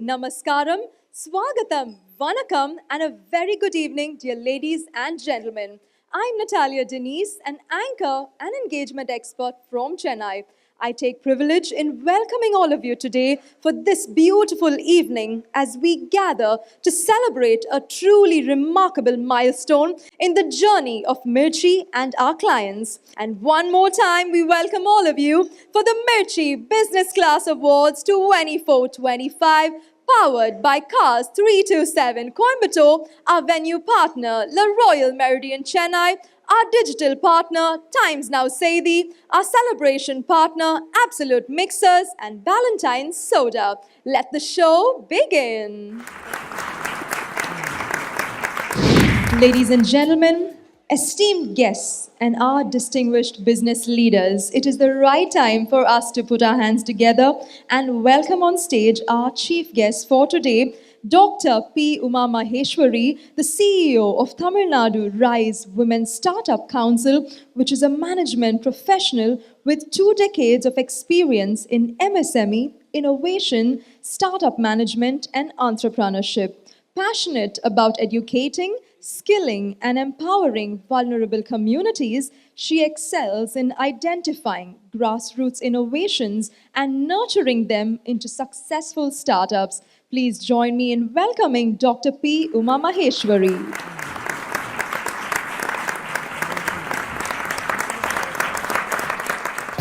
Namaskaram, Swagatam, Vanakkam, and a very good evening, dear ladies and gentlemen. I'm Natalia Denise, an anchor and engagement expert from Chennai. I take privilege in welcoming all of you today for this beautiful evening as we gather to celebrate a truly remarkable milestone in the journey of Mirchi and our clients. And one more time, we welcome all of you for the Mirchi Business Class Awards 24-25, powered by Cars 327 Coimbatore, our venue partner, La Royal Meridian Chennai, our digital partner, Times Now Saidi, our celebration partner, Absolute Mixers, and Valentine's Soda. Let the show begin. Ladies and gentlemen, esteemed guests, and our distinguished business leaders, it is the right time for us to put our hands together and welcome on stage our chief guest for today, Dr. P. Uma Maheshwari, the CEO of Tamil Nadu Rise Women's Startup Council, which is a management professional with 2 decades of experience in MSME, innovation, startup management, and entrepreneurship. Passionate about educating, skilling, and empowering vulnerable communities, she excels in identifying grassroots innovations and nurturing them into successful startups. Please join me in welcoming Dr. P. Uma Maheshwari.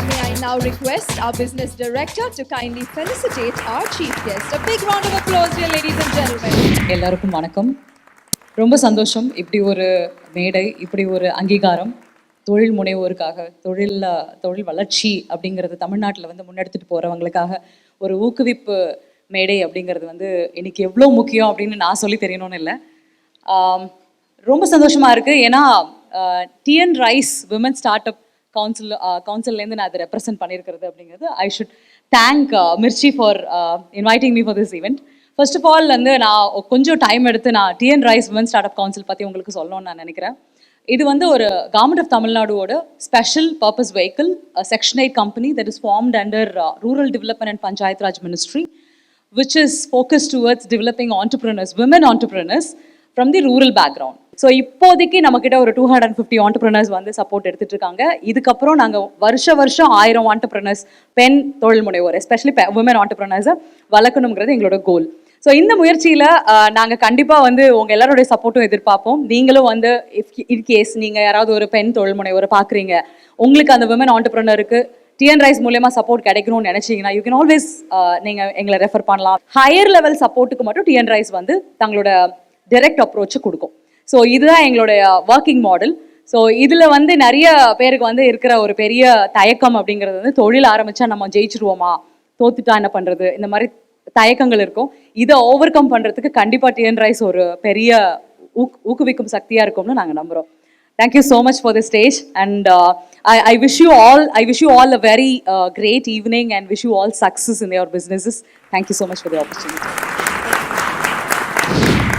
May I now request our business director to kindly felicitate our chief guest. A big round of applause, dear ladies and gentlemen. எல்லாருக்கும் வணக்கம். ரொம்ப சந்தோஷம் இப்படி ஒரு மேடை, இப்படி ஒரு அங்கீகாரம் தொழில் முனைவோருக்காக, தொழில் வளர்ச்சி அப்படிங்கிறது தமிழ்நாட்டில் வந்து முன்னெடுத்துட்டு போகிறவங்களுக்காக ஒரு ஊக்குவிப்பு மேடை அப்படிங்கிறது வந்து இன்னைக்கு எவ்வளோ முக்கியம் அப்படின்னு நான் சொல்லி தெரியணும்னு இல்லை. ரொம்ப சந்தோஷமாக இருக்குது. ஏன்னா TN rise women start up கவுன்சில்லேருந்து நான் அதை ரெப்ரசென்ட் பண்ணியிருக்கிறது அப்படிங்கிறது I should thank Mirchi for inviting me for this event. First of all வந்து நான் கொஞ்சம் டைம் எடுத்து நான் TN rise women start up council பற்றி உங்களுக்கு சொல்லணும்னு நான் நினைக்கிறேன். இது வந்து ஒரு கவர்மெண்ட் ஆஃப் தமிழ்நாடுவோட special purpose vehicle, section 8 company that is formed under rural development and Panchayat Raj ministry, which is focused towards developing entrepreneurs, women entrepreneurs from the rural background. So இப்போதைக்கு நம்மக்கிட்ட ஒரு 250 entrepreneurs வந்து சப்போர்ட் எடுத்துகிட்டு இருக்காங்க. இதுக்கப்புறம் நாங்கள் வருஷம் 1000 entrepreneurs, பெண் தொழில் முனைவோர், எஸ்பெஷலி women entrepreneurs-ஐ வளர்க்கணுங்கிறது எங்களோட கோல். ஸோ இந்த முயற்சியில் நாங்கள் கண்டிப்பாக வந்து உங்கள் எல்லாருடைய சப்போர்ட்டும் எதிர்பார்ப்போம். நீங்களும் வந்து இன்கேஸ் நீங்கள் யாராவது ஒரு பெண் தொழில் முனைவோரை பார்க்குறீங்க, உங்களுக்கு அந்த women entrepreneur-க்கு டிஎன் ரைஸ் மூலமா சப்போர்ட் கிடைக்கணும்னு நினைச்சீங்கன்னா யூ கேன் ஆல்வேஸ் நீங்கள் எங்களை ரெஃபர் பண்ணலாம். ஹையர் லெவல் சப்போர்ட்டுக்கு மட்டும் டிஎன் ரைஸ் வந்து தங்களோட டைரக்ட் அப்ரோச்சை கொடுக்கும். ஸோ இதுதான் எங்களுடைய ஒர்க்கிங் மாடல். ஸோ இதில் வந்து நிறைய பேருக்கு வந்து இருக்கிற ஒரு பெரிய தயக்கம் அப்படிங்கிறது வந்து தொழில் ஆரம்பித்தா நம்ம ஜெயிச்சிருவோமா, தோத்துட்டா என்ன பண்ணுறது, இந்த மாதிரி தயக்கங்கள் இருக்கும். இதை ஓவர் கம் பண்ணுறதுக்கு கண்டிப்பாக டிஎன் ரைஸ் ஒரு பெரிய ஊக்குவிக்கும் சக்தியாக இருக்கும்னு நாங்கள் நம்புகிறோம். Thank you so much for the stage, and I wish you all a very great evening and wish you all success in your businesses. Thank you so much for the opportunity.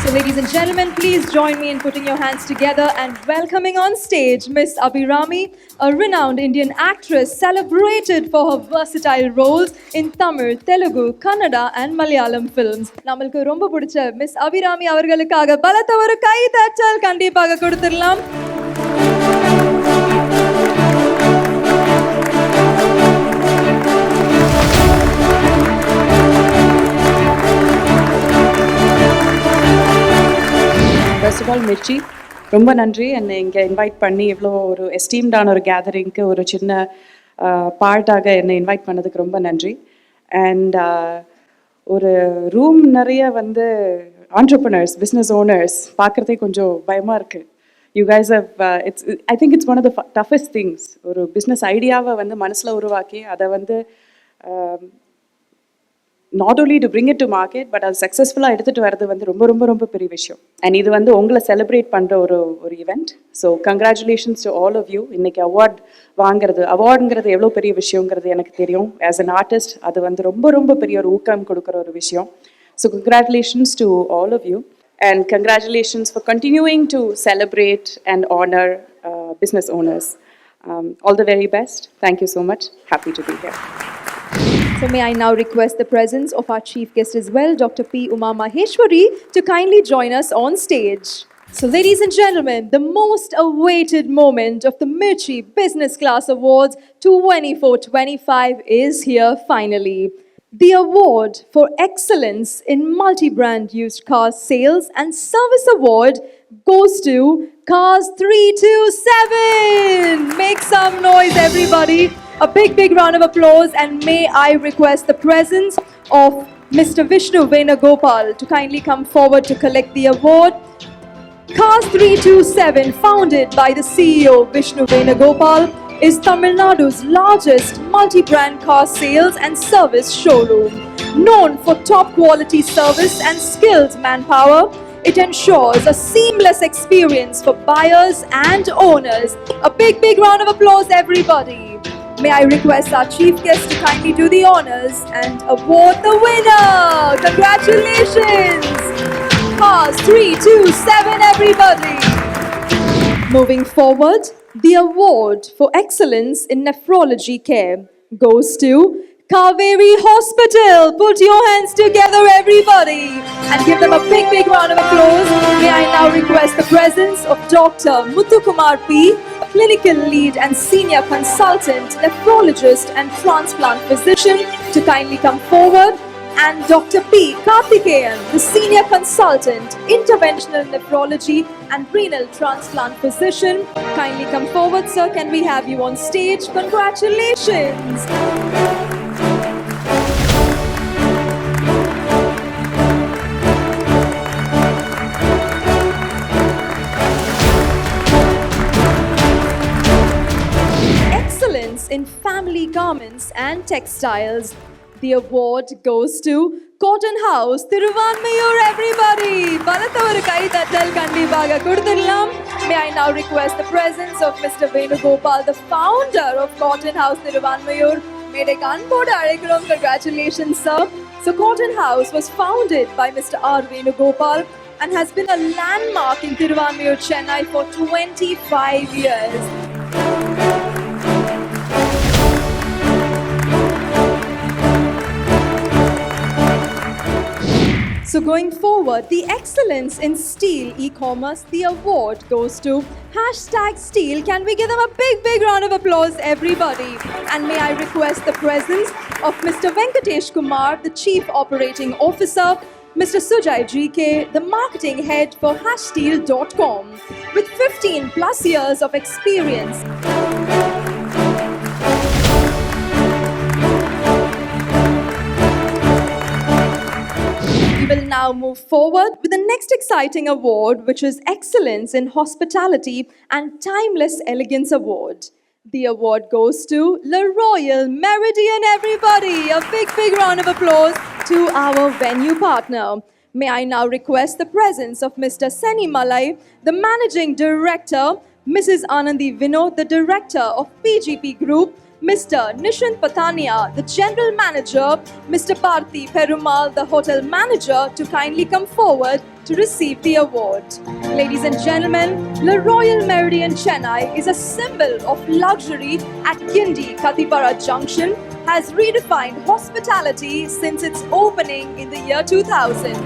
So ladies and gentlemen, please join me in putting your hands together and welcoming on stage Miss Abhirami, a renowned Indian actress celebrated for her versatile roles in Tamil, Telugu, Kannada and Malayalam films. நம்மளுக்கு ரொம்ப பிடிச்ச miss Abirami அவர்களுக்காக பலத்த ஒரு கை தட்டல் கண்டிப்பாக கொடுத்துடலாம். First of all Mirchi, ரொம்ப நன்றி என்னை இங்கே இன்வைட் பண்ணி இவ்வளோ ஒரு எஸ்டீம்டான ஒரு கேதரிங்க்கு ஒரு சின்ன பார்ட்டாக என்னை இன்வைட் பண்ணதுக்கு ரொம்ப நன்றி. அண்ட் ஒரு ரூம் நிறைய வந்து ஆண்டர்ப்ரனர்ஸ், பிஸ்னஸ் ஓனர்ஸ் பார்க்குறதே கொஞ்சம் பயமாக இருக்குது. You guys how I think it's one of the toughest things. ஒரு பிஸ்னஸ் ஐடியாவை வந்து மனசில் உருவாக்கி அதை வந்து not only to bring it to market, but அது சக்ஸஸ்ஃபுல்லாக எடுத்துகிட்டு வரது வந்து ரொம்ப ரொம்ப ரொம்ப பெரிய விஷயம். அண்ட் இது வந்து உங்களை செலிப்ரேட் பண்ணுற ஒரு event. So congratulations to all of you. இன்றைக்கி அவார்டுங்கிறது எவ்வளோ பெரிய விஷயங்கிறது எனக்கு தெரியும். ஆஸ் அன் ஆர்டிஸ்ட் அது வந்து ரொம்ப ரொம்ப பெரிய ஒரு ஊக்கம் கொடுக்குற ஒரு விஷயம். So congratulations to all of you, and congratulations for continuing to celebrate and honour business owners. All the very best. Thank you so much. Happy to be here. So may I now request the presence of our chief guest as well, Dr. P. Uma Maheshwari, to kindly join us on stage. So ladies and gentlemen, the most awaited moment of the Mirchi Business Class Awards 24-25 is here finally. The award for excellence in multi-brand used car sales and service award goes to Cars 327. Make some noise, everybody. A big round of applause, and may I request the presence of Mr. Vishnu Venugopal to kindly come forward to collect the award. Cars 327, founded by the CEO Vishnu Venugopal, is Tamil Nadu's largest multi-brand car sales and service showroom. Known for top quality service and skilled manpower, it ensures a seamless experience for buyers and owners. A big round of applause, everybody. May I request our chief guest to kindly do the honors and award the winner. Congratulations! Cars 327, everybody. Moving forward, the award for excellence in nephrology care goes to Kaveri Hospital. Put your hands together, everybody, and give them a big round of applause. May I now request the presence of Dr. Muthukumar P., clinical lead and senior consultant, nephrologist and transplant physician, to kindly come forward, and Dr. P. Karthikeyan, the senior consultant, interventional nephrology and renal transplant physician. Kindly come forward, sir. Can we have you on stage? Congratulations. Excellence in family garments and textiles. The award goes to Cotton House, Thiruvanmayur, everybody. Balata kai tattal kandipaga kuduthiralam. May I now request the presence of Mr. Venugopal, the founder of Cotton House, Thiruvanmayur. Medek anbodu azhaikkurom. Congratulations, sir. So Cotton House was founded by Mr. R. Venugopal and has been a landmark in Thiruvanmayur, Chennai for 25 years. So going forward, the excellence in steel e-commerce, the award goes to #Steel. Can we give them a big round of applause, everybody? And may I request the presence of Mr. Venkatesh Kumar, the Chief Operating Officer, Mr. Sujay GK, the Marketing Head for #Steel.com, with 15 plus years of experience. We will now move forward with the next exciting award, which is Excellence in Hospitality and Timeless Elegance Award. The award goes to Le Royal Meridian, everybody. A big round of applause to our venue partner. May I now request the presence of Mr. Seni Malai, the Managing Director, Mrs. Anandi Vinod, the Director of PGP Group, Mr. Nishant Patania, the General Manager, Mr. Parthi Perumal, the Hotel Manager, to kindly come forward to receive the award. Ladies and gentlemen, Le Royal Meridian Chennai is a symbol of luxury at Gindi Katipara Junction, has redefined hospitality since its opening in the year 2000.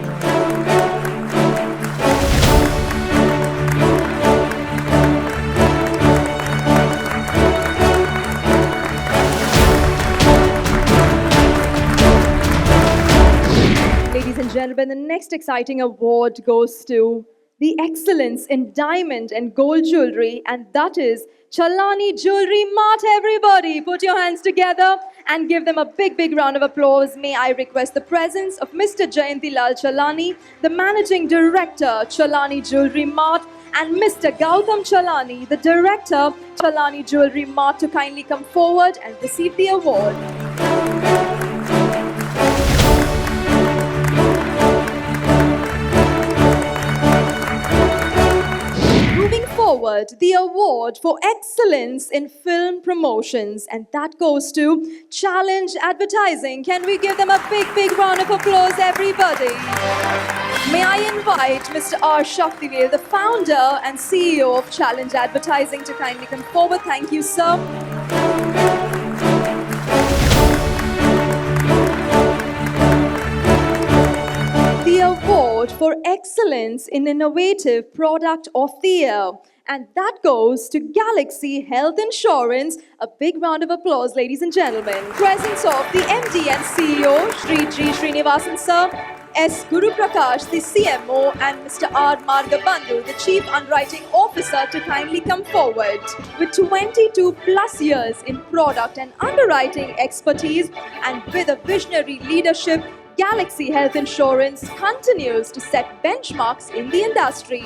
Ladies and gentlemen, the next exciting award goes to the excellence in diamond and gold jewelry, and that is Chalani Jewelry Mart, everybody. Put your hands together and give them a big round of applause. May I request the presence of Mr. Jayanti Lal Chalani, the Managing Director, Chalani Jewelry Mart, and Mr. Gautam Chalani, the Director, Chalani Jewelry Mart, to kindly come forward and receive the award. Forward, the award for excellence in film promotions, and that goes to Challenge Advertising. Can we give them a big round of applause, everybody? May I invite Mr. R. Shaktivel, the founder and CEO of Challenge Advertising, to kindly come forward. Thank you, sir. award for excellence in innovative product of the year. And that goes to Galaxy Health Insurance. A big round of applause, ladies and gentlemen. Presence of the MD and CEO, Shri G. Srinivasan Sir, S. Guru Prakash, the CMO, and Mr. R. Margabandhu, the Chief Underwriting Officer, to kindly come forward. With 22 plus years in product and underwriting expertise and with a visionary leadership, Galaxy Health Insurance continues to set benchmarks in the industry.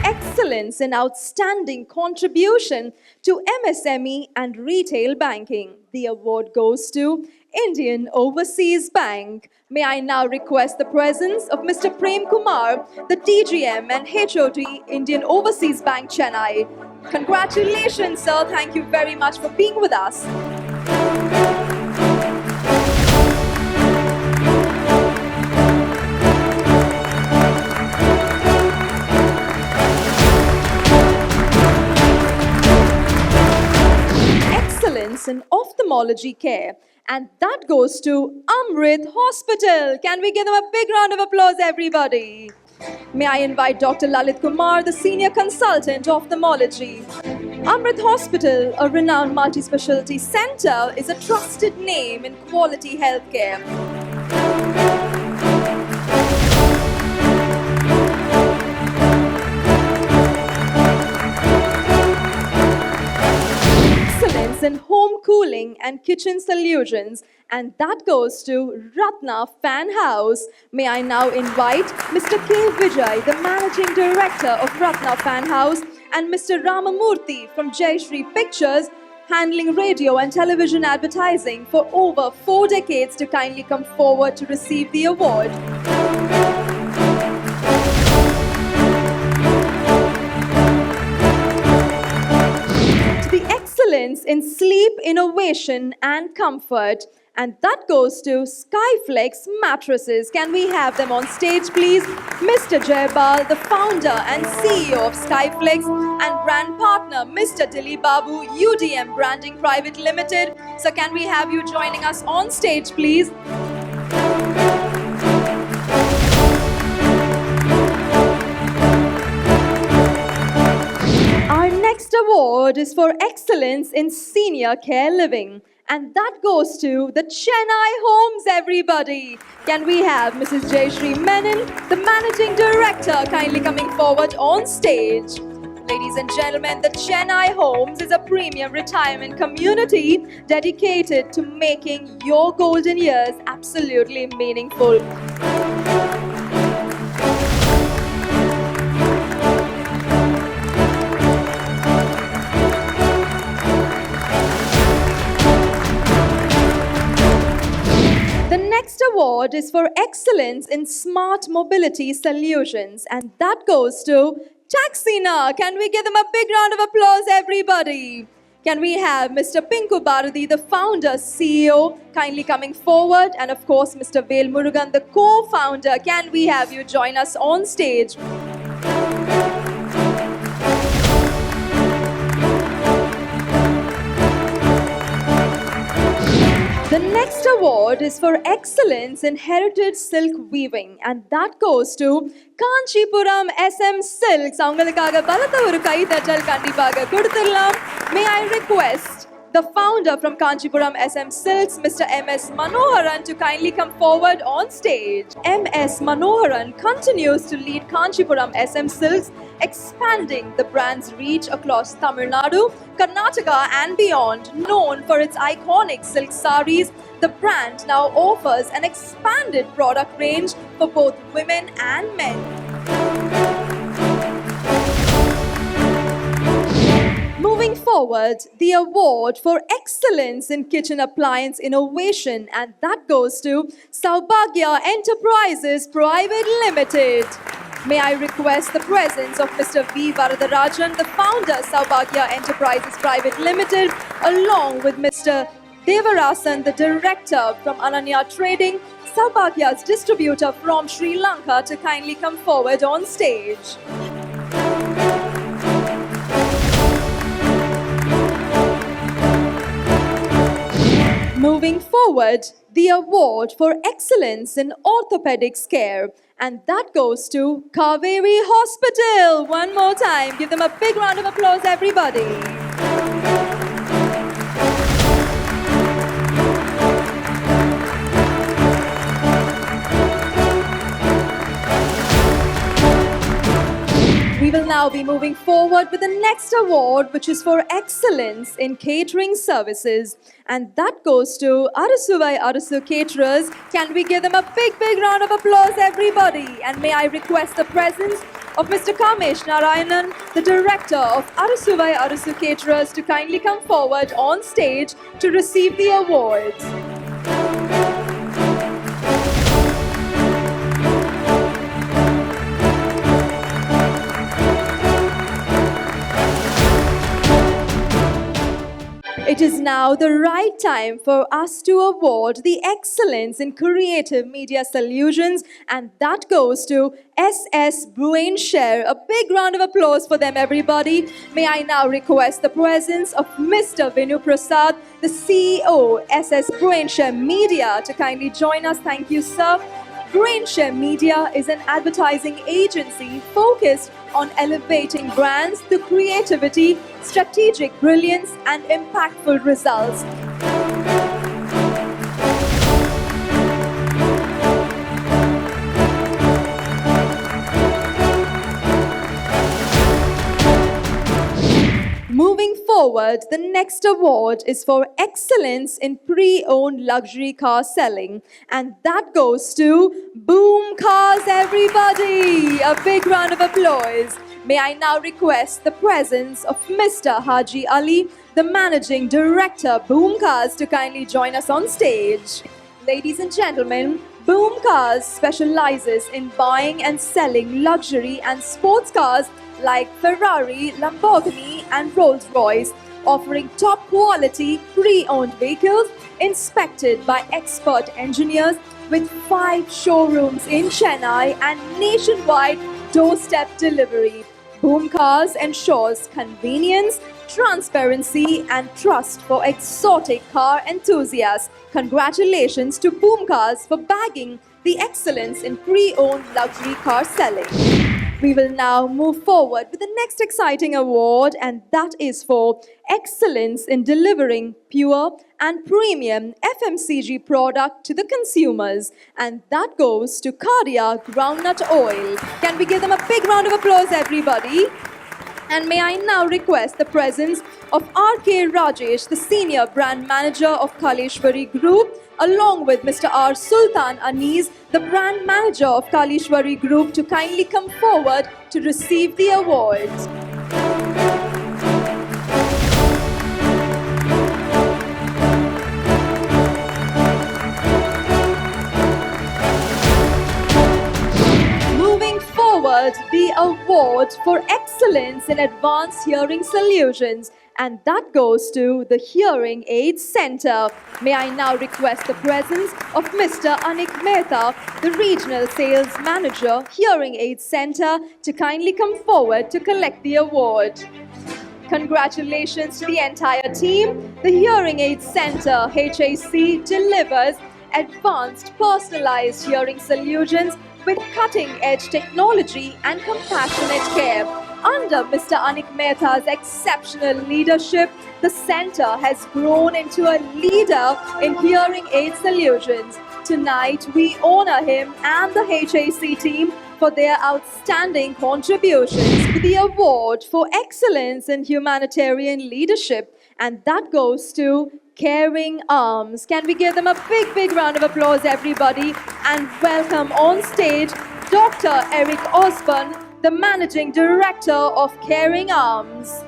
Excellence and outstanding contribution to MSME and retail banking. The award goes to Indian Overseas Bank. May I now request the presence of Mr. Prem Kumar, the DGM and HOD, Indian Overseas Bank, Chennai. Congratulations, sir. Thank you very much for being with us. In ophthalmology care, and that goes to Amrit Hospital. Can we give them a big round of applause, everybody? May I invite Dr. Lalit Kumar, the Senior Consultant Ophthalmology. Amrit Hospital, a renowned multi-specialty center, is a trusted name in quality healthcare. In home cooling and kitchen solutions, and that goes to Ratna Fan House. May I now invite Mr. K. Vijay, the Managing Director of Ratna Fan House, and Mr. Ramamurthy from Jayashree Pictures, handling radio and television advertising for over 4 decades, to kindly come forward to receive the award. Excellence in sleep innovation and comfort, and that goes to Skyflex mattresses. Can we have them on stage, please? Mr. Jaybal, the founder and CEO of Skyflex, and brand partner Mr. Dilip Babu, UDM Branding Private Limited. So can we have you joining us on stage, please? Our next award is for excellence in senior care living, and that goes to the Chennai Homes, everybody. Can we have Mrs. Jayashree Menon, the Managing Director, kindly coming forward on stage? Ladies and gentlemen, the Chennai Homes is a premium retirement community dedicated to making your golden years absolutely meaningful. Next award is for excellence in smart mobility solutions, and that goes to Taxina. Can we give them a big round of applause, everybody? Can we have Mr. Pinku Bharati, the founder, CEO, kindly coming forward, and of course Mr. Vel Murugan, the co-founder. Can we have you join us on stage? The next award is for excellence in heritage silk weaving, and that goes to Kanchipuram SM Silks. அவங்களுக்காக பலத்த ஒரு கைதட்டல் கண்டிப்பாக கொடுத்துடலாம். May I request the founder from Kanchipuram SM Silks, Mr. M.S. Manoharan, to kindly come forward on stage. M.S. Manoharan continues to lead Kanchipuram SM Silks, expanding the brand's reach across Tamil Nadu, Karnataka and beyond. Known for its iconic silk sarees, the brand now offers an expanded product range for both women and men. Moving forward, the award for excellence in kitchen appliance innovation, and that goes to Saubhagya Enterprises Private Limited. May I request the presence of Mr. V. Varadarajan, the founder, Saubhagya Enterprises Private Limited, along with Mr. Devarasan, the director from Ananya Trading, Saubhagya's distributor from Sri Lanka, to kindly come forward on stage. moving forward, the award for excellence in orthopedics care. And that goes to Kaveri Hospital. One more time. Give them a big round of applause, everybody. We will now be moving forward with the next award, which is for excellence in catering services. And that goes to Arasuvai Arasu Caterers. Can we give them a big round of applause, everybody? And may I request the presence of Mr. Kamesh Narayanan, the director of Arasuvai Arasu Caterers, to kindly come forward on stage to receive the awards. It is now the right time for us to award the excellence in creative media solutions, and that goes to SS Bruin Share. A big round of applause for them, everybody. May I now request the presence of Mr. Vinu Prasad, the CEO, SS Bruin Share Media, to kindly join us. Thank you, sir. Brainshare Media is an advertising agency focused on elevating brands through creativity, strategic brilliance, and impactful results. Moving forward, the next award is for excellence in pre-owned luxury car selling, and that goes to Boom Cars, everybody! A big round of applause. May I now request the presence of Mr. Haji Ali, the Managing Director, Boom Cars, to kindly join us on stage. Ladies and gentlemen, Boom Cars specializes in buying and selling luxury and sports cars like Ferrari, Lamborghini, and Rolls-Royce, offering top quality pre-owned vehicles inspected by expert engineers with 5 showrooms in Chennai and nationwide doorstep delivery. Boom Cars ensures convenience, transparency, and trust for exotic car enthusiasts. Congratulations to Boom Cars for bagging the excellence in pre-owned luxury car selling. We will now move forward with the next exciting award, and that is for excellence in delivering pure and premium FMCG product to the consumers, and that goes to Cardia Groundnut Oil. Can we give them a big round of applause, everybody? And may I now request the presence of R.K. Rajesh, the Senior Brand Manager of Kaleshwari Group, along with Mr. R. Sultan Anis, the Brand Manager of Kaleshwari Group, to kindly come forward to receive the awards. Moving forward, the award for excellence in advanced hearing solutions, and that goes to the Hearing Aid Center. May I now request the presence of Mr. Anik Mehta, the Regional Sales Manager, Hearing Aid Center, to kindly come forward to collect the award. Congratulations to the entire team. The Hearing Aid Center, HAC, delivers advanced personalized hearing solutions with cutting-edge technology and compassionate care. Under Mr. Anik Mehta's exceptional leadership, the center has grown into a leader in hearing aid solutions. Tonight, we honor him and the HAC team for their outstanding contributions with the award for excellence in humanitarian leadership, and that goes to Caring Arms. Can we give them a big round of applause, everybody, and welcome on stage Dr. Eric Osborne, the Managing Director of Caring Arms.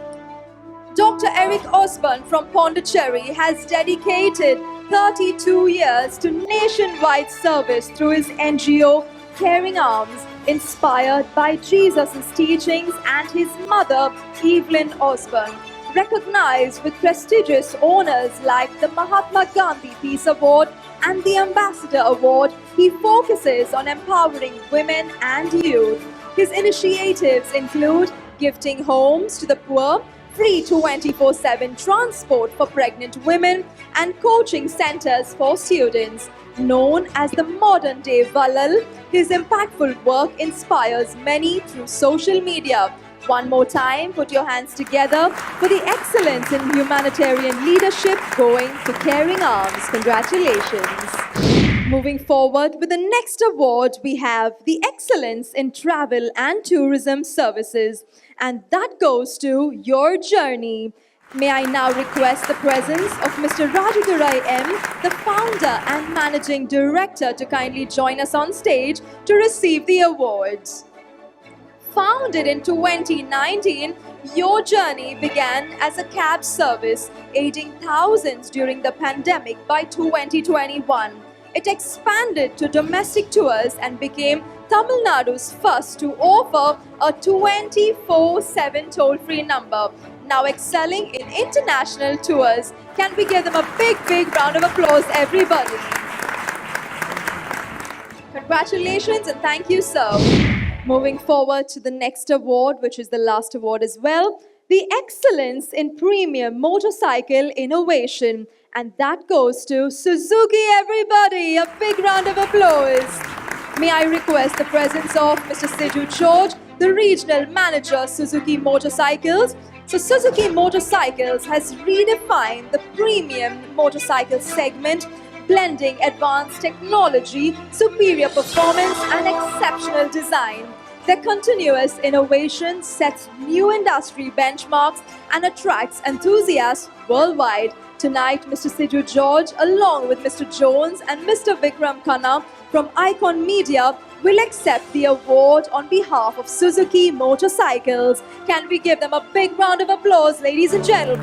Dr. Eric Osborne from Pondicherry has dedicated 32 years to nationwide service through his NGO Caring Arms, inspired by Jesus' teachings and his mother, Evelyn Osborne. Recognized with prestigious honors like the Mahatma Gandhi Peace Award and the Ambassador Award, he focuses on empowering women and youth. His initiatives include gifting homes to the poor, free 24/7 transport for pregnant women, and coaching centers for students. Known as the modern day Valal, his impactful work inspires many through social media. One more time, put your hands together for the excellence in humanitarian leadership going to Caring Arms. Congratulations. Moving forward with the next award, we have the Excellence in Travel and Tourism Services, and that goes to Your Journey. May I now request the presence of Mr. Rajadurai M., the founder and managing director, to kindly join us on stage to receive the awards. Founded in 2019, Your Journey began as a cab service, aiding thousands during the pandemic by 2021. It expanded to domestic tours and became Tamil Nadu's first to offer a 24/7 toll-free number. Now excelling in international tours. Can we give them a big round of applause, everybody? Congratulations and thank you, sir. Moving forward to the next award, which is the last award as well, the Excellence in Premium Motorcycle Innovation. And that goes to Suzuki, everybody. A big round of applause. May I request the presence of Mr. Siju George, the Regional Manager, Suzuki Motorcycles. So Suzuki Motorcycles has redefined the premium motorcycle segment, blending advanced technology, superior performance, and exceptional design. Their continuous innovation sets new industry benchmarks and attracts enthusiasts worldwide. Tonight, Mr. Siju George, along with Mr. Jones and Mr. Vikram Khanna from Icon Media, will accept the award on behalf of Suzuki Motorcycles. Can we give them a big round of applause, ladies and gentlemen?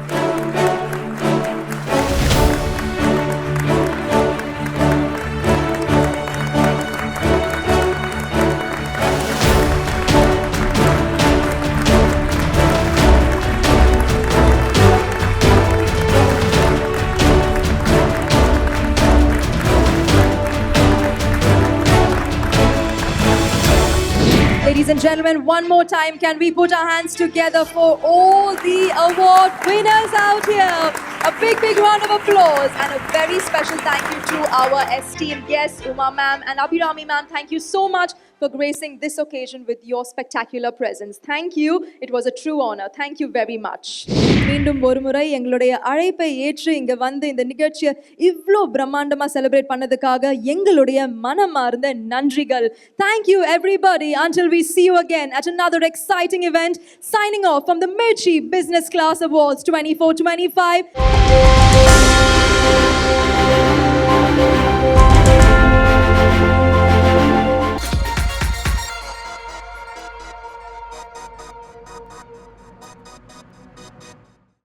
Ladies and gentlemen, one more time, can we put our hands together for all the award winners out here? A big round of applause and a very special thank you to our esteemed guests, Uma ma'am and Abhirami ma'am. Thank you so much for gracing this occasion with your spectacular presence. Thank you. It was a true honor. Thank you very much. மீண்டும் ஒருமுறை எங்களுடைய அழைப்பை ஏற்று இங்க வந்து இந்த நிகழ்ச்சியை இவ்ளோ பிரம்மாண்டமா செலிப்ரேட் பண்ணதுக்காக எங்களுடைய மனமார்ந்த நன்றிகள். Thank you everybody. Until we see you again at another exciting event. Signing off from the Mirchi Business Class Awards 24-25.